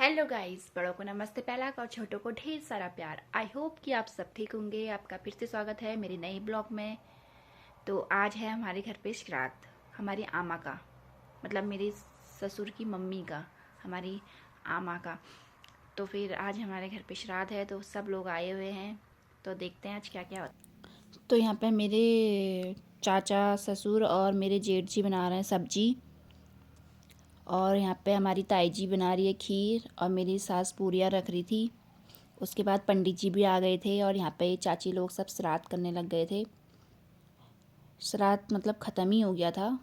Hello guys, बड़ों को नमस्ते पहला और छोटों को ढेर सारा प्यार। आई होप कि आप सब ठीक होंगे। आपका फिर से स्वागत है मेरे नए ब्लॉग में। तो आज है हमारे घर पे श्राद्ध, हमारी आमा का, मतलब मेरे ससुर की मम्मी का, हमारी आमा का। तो फिर आज हमारे घर पे श्राद्ध है, तो सब लोग आए हुए हैं। तो देखते हैं आज क्या क्या होता है। तो यहाँ पे मेरे चाचा ससुर और मेरे जेठ जी बना रहे हैं सब्जी, और यहाँ पे हमारी ताई जी बना रही है खीर, और मेरी सास पूरियाँ रख रही थी। उसके बाद पंडित जी भी आ गए थे, और यहाँ पे चाची लोग सब श्राद्ध करने लग गए थे। श्राद्ध मतलब ख़त्म ही हो गया था।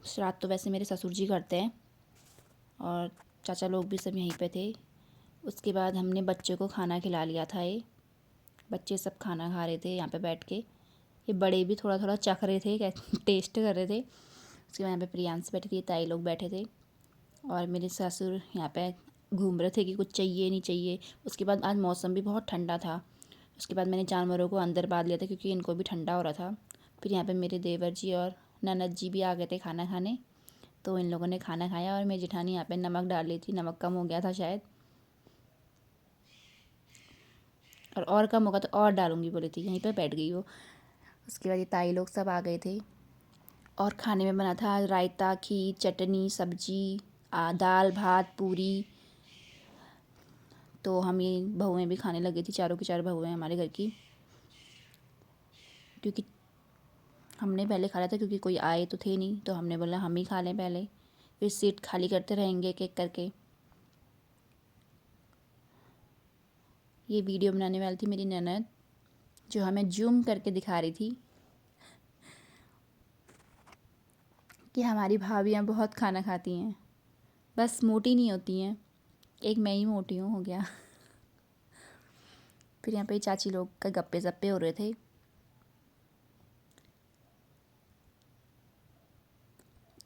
श्राद्ध तो वैसे मेरे ससुर जी करते हैं, और चाचा लोग भी सब यहीं पे थे। उसके बाद हमने बच्चे को खाना खिला लिया था। ये बच्चे सब खाना खा रहे थे यहाँ पे बैठ के। ये बड़े भी थोड़ा थोड़ा चख रहे थे, टेस्ट कर रहे थे। उसके बाद यहाँ पे प्रियांश बैठी थी, ताई लोग बैठे थे, और मेरे ससुर यहाँ पे घूम रहे थे कि कुछ चाहिए नहीं चाहिए। उसके बाद आज मौसम भी बहुत ठंडा था। उसके बाद मैंने जानवरों को अंदर बांध लिया था क्योंकि इनको भी ठंडा हो रहा था। फिर यहाँ पे मेरे देवर जी और ननद जी भी आ गए थे खाना खाने, तो इन लोगों ने खाना खाया। और मेरी जेठानी यहाँ पे नमक डाल रही थी, नमक कम हो गया था शायद, और कम होगा तो और डालूंगी बोली थी। यहीं पर बैठ गई वो। उसके बाद ये ताई लोग सब आ गए थे, और खाने में बना था रायता, खीर, चटनी, सब्जी, दाल, भात, पूरी। तो हम ये बहुएँ भी खाने लगी थी, चारों की चार बहुएँ हमारे घर की, क्योंकि हमने पहले खा लिया था क्योंकि कोई आए तो थे नहीं, तो हमने बोला हम ही खा लें पहले, फिर सीट खाली करते रहेंगे एक एक करके। ये वीडियो बनाने वाली थी मेरी ननद, जो हमें जूम करके दिखा रही थी कि हमारी भाभियाँ बहुत खाना खाती हैं, बस मोटी नहीं होती हैं। एक मैं ही मोटी हूँ, हो गया। फिर यहाँ पे चाची लोग का गप्पे सप्पे हो रहे थे,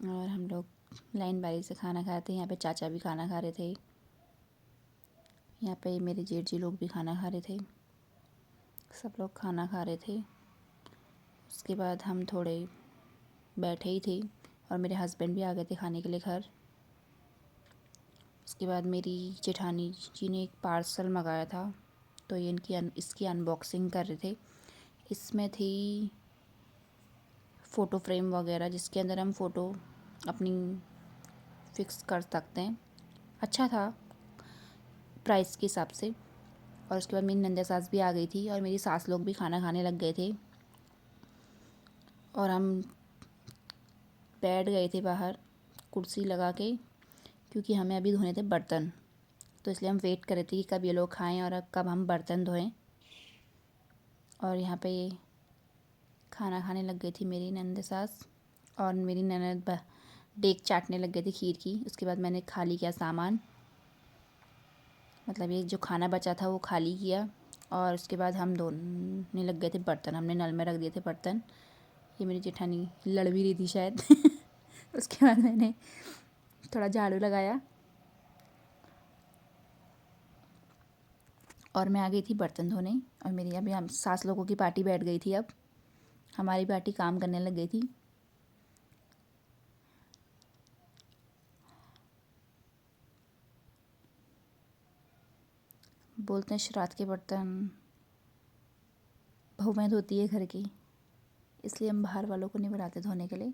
और हम लोग लाइन बारी से खाना खाते। यहाँ पे चाचा भी खाना खा रहे थे, यहाँ पे मेरे जेठ जी लोग भी खाना खा रहे थे, सब लोग खाना खा रहे थे। उसके बाद हम थोड़े बैठे ही थे, और मेरे हस्बैंड भी आ गए थे खाने के लिए घर। उसके बाद मेरी जेठानी जी ने एक पार्सल मंगाया था, तो ये इसकी अनबॉक्सिंग कर रहे थे। इसमें थी फ़ोटो फ्रेम वगैरह, जिसके अंदर हम फ़ोटो अपनी फिक्स कर सकते हैं। अच्छा था प्राइस के हिसाब से। और उसके बाद मेरी नंदा सास भी आ गई थी, और मेरी सास लोग भी खाना खाने लग गए थे, और हम बैठ गए थे बाहर कुर्सी लगा के, क्योंकि हमें अभी धोने थे बर्तन। तो इसलिए हम वेट कर रहे थे कि कब ये लोग खाएं और अब कब हम बर्तन धोएं। और यहाँ पे ये खाना खाने लग गई थी मेरी नंद सास, और मेरी ननद डेक चाटने लग गई थी खीर की। उसके बाद मैंने खाली किया सामान, मतलब ये जो खाना बचा था वो खाली किया, और उसके बाद हम धोने लग गए थे बर्तन। हमने नल में रख दिए थे बर्तन। ये मेरी जेठानी लड़ भी रही थी शायद। उसके बाद मैंने थोड़ा झाड़ू लगाया, और मैं आ गई थी बर्तन धोने। और मेरी अभी हम सास लोगों की पार्टी बैठ गई थी, अब हमारी पार्टी काम करने लग गई थी। बोलते हैं श्राद्ध के बर्तन बहुएं धोती है घर की, इसलिए हम बाहर वालों को नहीं बुलाते धोने के लिए।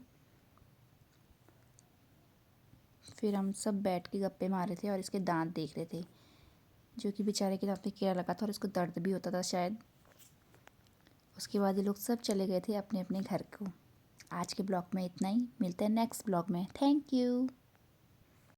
फिर हम सब बैठ के गप्पे मार रहे थे, और इसके दांत देख रहे थे, जो कि बेचारे के दांत में कीड़ा लगा था, और इसको दर्द भी होता था शायद। उसके बाद ये लोग सब चले गए थे अपने अपने घर को। आज के ब्लॉग में इतना ही, मिलते हैं नेक्स्ट ब्लॉग में। Thank you.